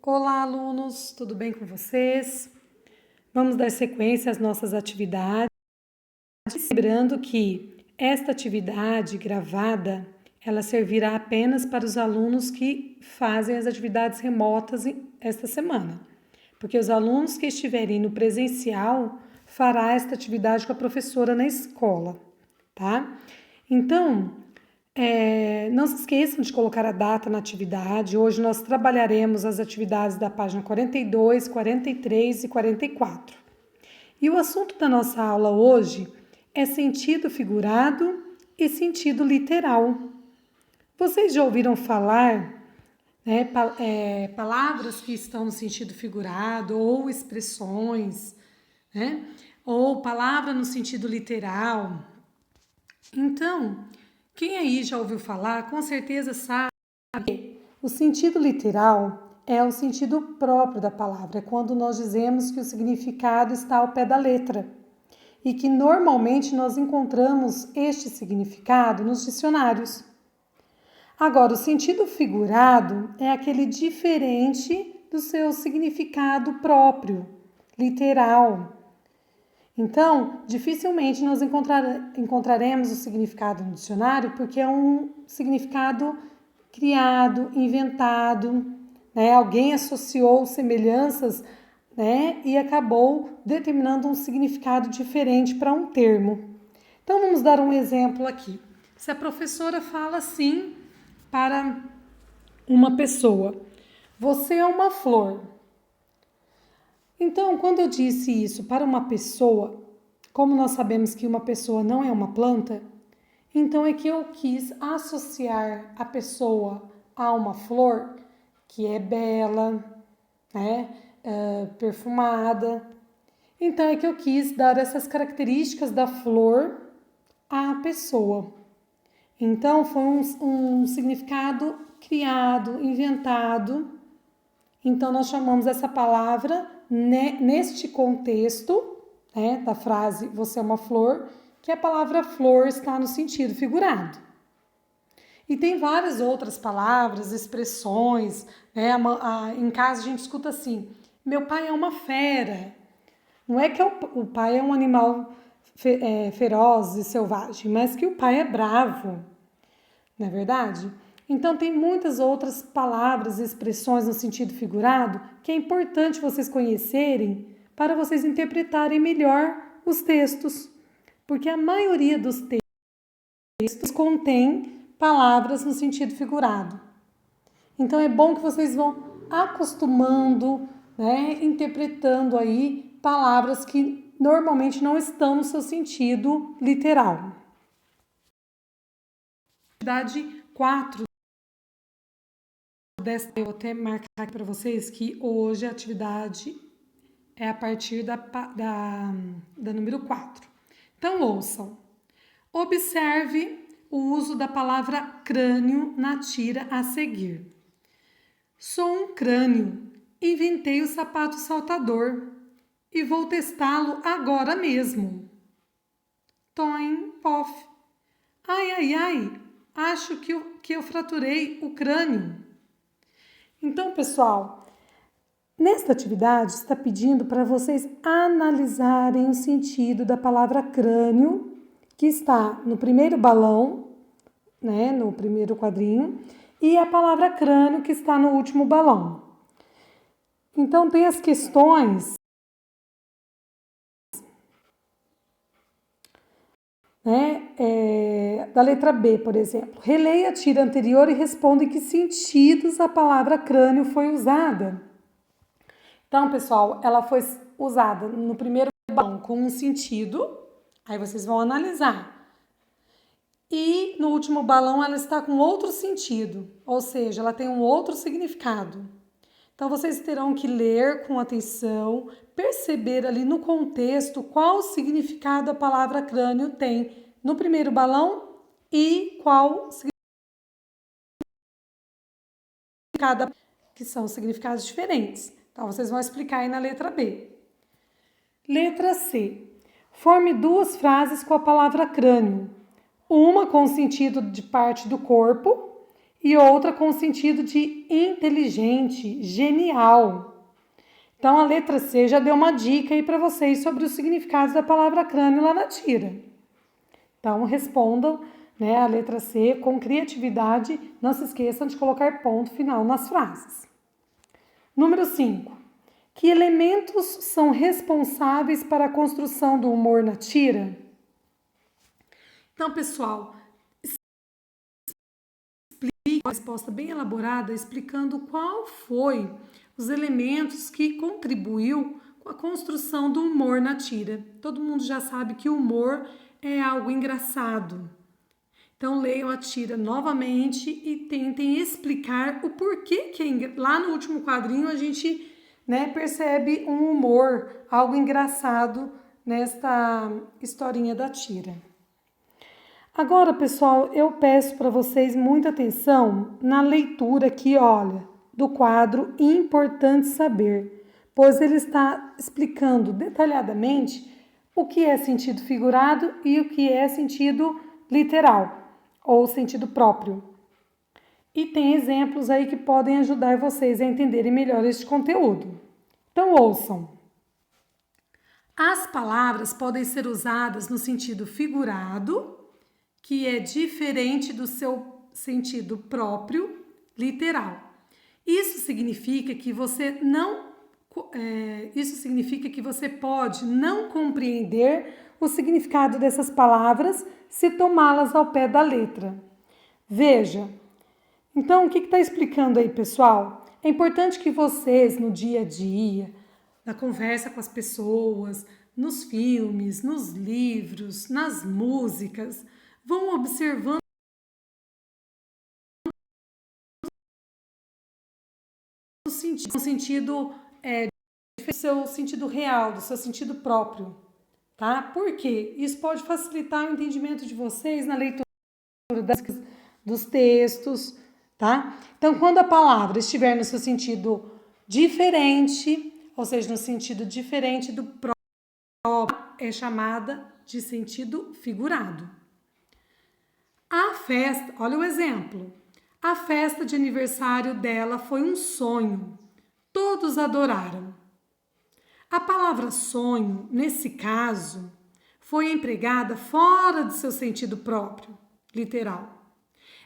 Olá, alunos, tudo bem com vocês? Vamos dar sequência às nossas atividades. Lembrando que esta atividade gravada, ela servirá apenas para os alunos que fazem as atividades remotas esta semana. Porque os alunos que estiverem no presencial fará esta atividade com a professora na escola, tá? Então, não se esqueçam de colocar a data na atividade. Hoje nós trabalharemos as atividades da página 42, 43 e 44. E o assunto da nossa aula hoje é sentido figurado e sentido literal. Vocês já ouviram falar, palavras que estão no sentido figurado ou expressões, né? Ou palavra no sentido literal? Então, quem aí já ouviu falar, com certeza sabe que o sentido literal é o sentido próprio da palavra, é quando nós dizemos que o significado está ao pé da letra e que normalmente nós encontramos este significado nos dicionários. Agora, o sentido figurado é aquele diferente do seu significado próprio, literal. Então, dificilmente nós encontraremos o significado no dicionário porque é um significado criado, inventado, né? Alguém associou semelhanças, né? E acabou determinando um significado diferente para um termo. Então, vamos dar um exemplo aqui. Se a professora fala assim para uma pessoa: você é uma flor. Então, quando eu disse isso para uma pessoa, como nós sabemos que uma pessoa não é uma planta, então é que eu quis associar a pessoa a uma flor que é bela, né, perfumada. Então é que eu quis dar essas características da flor à pessoa. Então foi um significado criado, inventado. Então nós chamamos essa palavra, neste contexto, né, da frase você é uma flor, que a palavra flor está no sentido figurado. E tem várias outras palavras, expressões, né? Em casa a gente escuta assim: meu pai é uma fera. Não é que o pai é um animal feroz e selvagem, mas que o pai é bravo, não é verdade? Então tem muitas outras palavras e expressões no sentido figurado que é importante vocês conhecerem para vocês interpretarem melhor os textos, porque a maioria dos textos contém palavras no sentido figurado. Então é bom que vocês vão acostumando, né, interpretando aí palavras que normalmente não estão no seu sentido literal. Atividade 4 desta, eu vou até marcar aqui para vocês que hoje a atividade é a partir da número 4. Então, ouçam. Observe o uso da palavra crânio na tira a seguir. Sou um crânio. Inventei o sapato saltador e vou testá-lo agora mesmo. Toim, pof. Ai, ai, ai, acho que eu fraturei o crânio. Então, pessoal, nesta atividade está pedindo para vocês analisarem o sentido da palavra crânio, que está no primeiro balão, né, no primeiro quadrinho, e a palavra crânio, que está no último balão. Então, tem as questões, né, da letra B, por exemplo. Releia a tira anterior e responda em que sentidos a palavra crânio foi usada. Então, pessoal, ela foi usada no primeiro balão com um sentido, aí vocês vão analisar. E no último balão ela está com outro sentido, ou seja, ela tem um outro significado. Então, vocês terão que ler com atenção, perceber ali no contexto qual significado a palavra crânio tem no primeiro balão e qual significado, que são significados diferentes. Então, vocês vão explicar aí na letra B. Letra C. Forme duas frases com a palavra crânio. Uma com o sentido de parte do corpo e outra com o sentido de inteligente, genial. Então, a letra C já deu uma dica aí para vocês sobre os significados da palavra crânio lá na tira. Então, respondam, né, a letra C com criatividade. Não se esqueçam de colocar ponto final nas frases. Número 5. Que elementos são responsáveis para a construção do humor na tira? Então, pessoal, explique uma resposta bem elaborada explicando qual foi os elementos que contribuiu com a construção do humor na tira. Todo mundo já sabe que o humor é algo engraçado. Então, leiam a tira novamente e tentem explicar o porquê que lá no último quadrinho a gente, né, percebe um humor, algo engraçado nesta historinha da tira. Agora, pessoal, eu peço para vocês muita atenção na leitura aqui, olha, do quadro Importante Saber, pois ele está explicando detalhadamente o que é sentido figurado e o que é sentido literal ou sentido próprio. E tem exemplos aí que podem ajudar vocês a entenderem melhor este conteúdo. Então, ouçam. As palavras podem ser usadas no sentido figurado, que é diferente do seu sentido próprio, literal. Isso significa que você pode não compreender o significado dessas palavras se tomá-las ao pé da letra. Veja, então o que está explicando aí, pessoal? É importante que vocês, no dia a dia, na conversa com as pessoas, nos filmes, nos livros, nas músicas, vão observando o sentido do seu sentido real, do seu sentido próprio, tá? Por quê? Isso pode facilitar o entendimento de vocês na leitura dos textos, tá? Então, quando a palavra estiver no seu sentido diferente, ou seja, no sentido diferente do próprio, é chamada de sentido figurado. A festa, olha o exemplo. A festa de aniversário dela foi um sonho. Todos adoraram. A palavra sonho, nesse caso, foi empregada fora do seu sentido próprio, literal.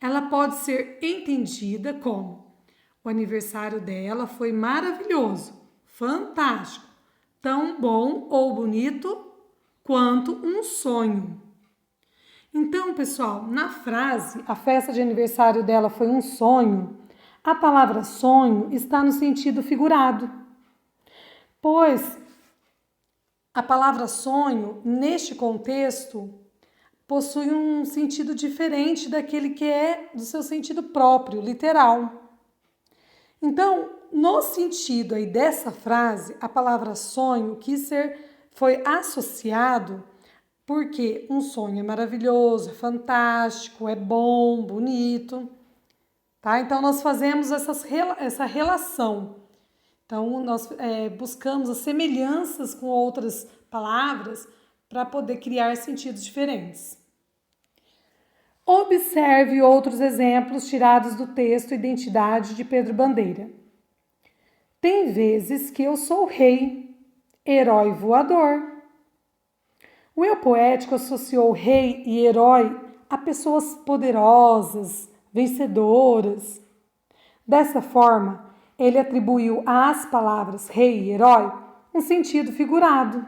Ela pode ser entendida como: o aniversário dela foi maravilhoso, fantástico, tão bom ou bonito quanto um sonho. Então, pessoal, na frase, a festa de aniversário dela foi um sonho, a palavra sonho está no sentido figurado, pois a palavra sonho, neste contexto, possui um sentido diferente daquele que é do seu sentido próprio, literal. Então, no sentido aí dessa frase, a palavra sonho foi associado porque um sonho é maravilhoso, é fantástico, é bom, bonito, tá? Então, nós fazemos essa relação. Então, nós buscamos as semelhanças com outras palavras para poder criar sentidos diferentes. Observe outros exemplos tirados do texto Identidade de Pedro Bandeira. Tem vezes que eu sou rei, herói voador. O eu poético associou rei e herói a pessoas poderosas, vencedoras. Dessa forma, ele atribuiu às palavras rei e herói um sentido figurado.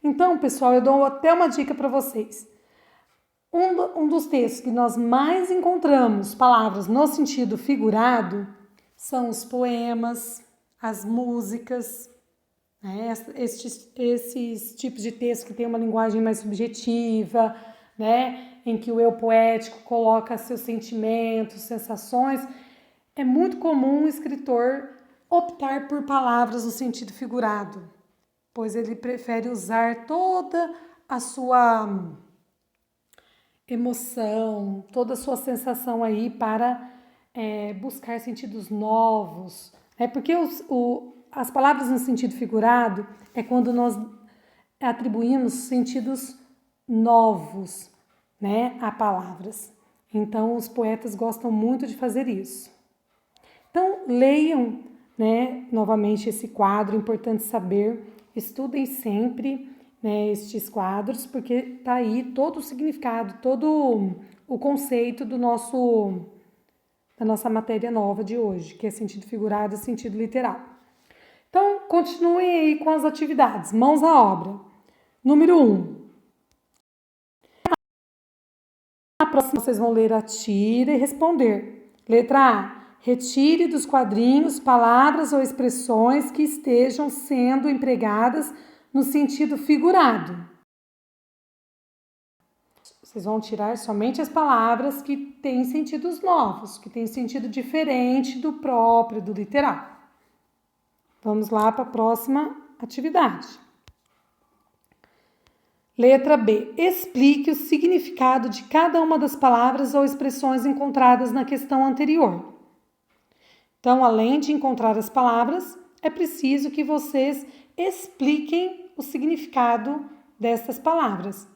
Então, pessoal, eu dou até uma dica para vocês. Um dos textos que nós mais encontramos palavras no sentido figurado são os poemas, as músicas, né? Esses tipos de texto que tem uma linguagem mais subjetiva, né? Em que o eu poético coloca seus sentimentos, sensações. É muito comum o escritor optar por palavras no sentido figurado, pois ele prefere usar toda a sua emoção, toda a sua sensação aí para buscar sentidos novos. Porque as palavras no sentido figurado é quando nós atribuímos sentidos novos, né, a palavras. Então, os poetas gostam muito de fazer isso. Então, leiam, né, novamente esse quadro, importante saber, estudem sempre, né, estes quadros, porque está aí todo o significado, todo o conceito da nossa matéria nova de hoje, que é sentido figurado e sentido literal. Então, continuem aí com as atividades, mãos à obra. Número 1. Na próxima, vocês vão ler a tira e responder. Letra A. Retire dos quadrinhos palavras ou expressões que estejam sendo empregadas no sentido figurado. Vocês vão tirar somente as palavras que têm sentidos novos, que têm sentido diferente do próprio, do literal. Vamos lá para a próxima atividade. Letra B. Explique o significado de cada uma das palavras ou expressões encontradas na questão anterior. Então, além de encontrar as palavras, é preciso que vocês expliquem o significado destas palavras.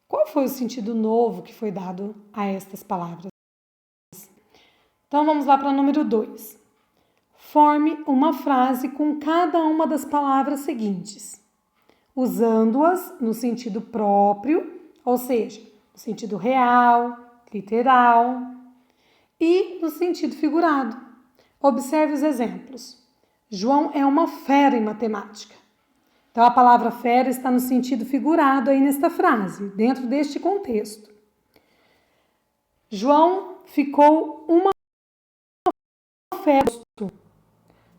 Qual foi o sentido novo que foi dado a estas palavras? Então, vamos lá para o número 2. Forme uma frase com cada uma das palavras seguintes, usando-as no sentido próprio, ou seja, no sentido real, literal, e no sentido figurado. Observe os exemplos. João é uma fera em matemática. Então, a palavra fera está no sentido figurado aí nesta frase, dentro deste contexto. João ficou uma fera.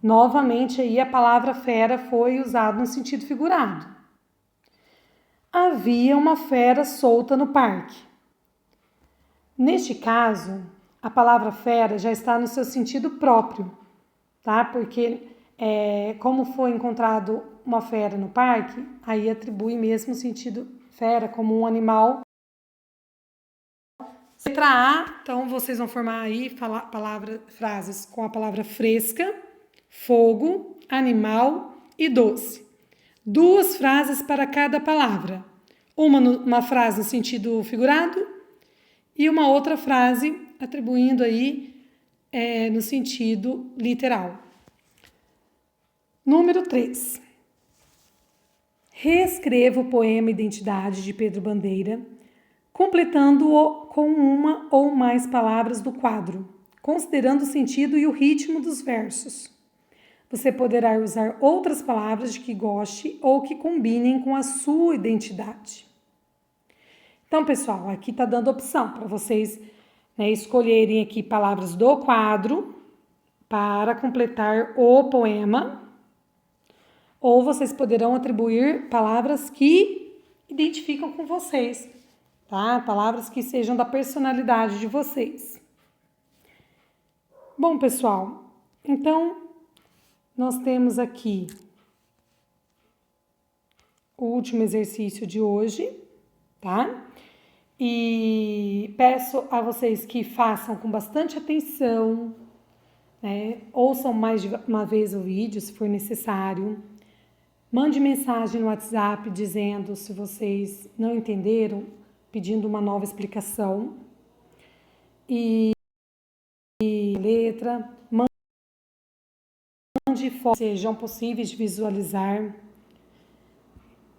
Novamente, aí a palavra fera foi usada no sentido figurado. Havia uma fera solta no parque. Neste caso, a palavra fera já está no seu sentido próprio, tá? Porque como foi encontrado uma fera no parque, aí atribui mesmo o sentido fera como um animal. Letra A, então vocês vão formar aí frases com a palavra fresca, fogo, animal e doce. 2 frases para cada palavra. Uma frase no sentido figurado e uma outra frase atribuindo aí no sentido literal. Número 3. Reescreva o poema Identidade de Pedro Bandeira, completando-o com uma ou mais palavras do quadro, considerando o sentido e o ritmo dos versos. Você poderá usar outras palavras de que goste ou que combinem com a sua identidade. Então, pessoal, aqui está dando opção para vocês escolherem aqui palavras do quadro para completar o poema, ou vocês poderão atribuir palavras que identificam com vocês, tá? Palavras que sejam da personalidade de vocês. Bom, pessoal, então nós temos aqui o último exercício de hoje, tá? E peço a vocês que façam com bastante atenção, ouçam mais de uma vez o vídeo, se for necessário. Mande mensagem no WhatsApp dizendo se vocês não entenderam, pedindo uma nova explicação. E letra, mande fotos que sejam possíveis de visualizar.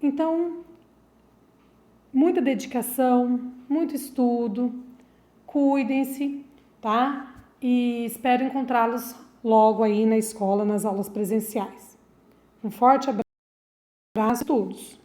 Então, muita dedicação, muito estudo, cuidem-se, tá? E espero encontrá-los logo aí na escola, nas aulas presenciais. Um forte abraço a todos!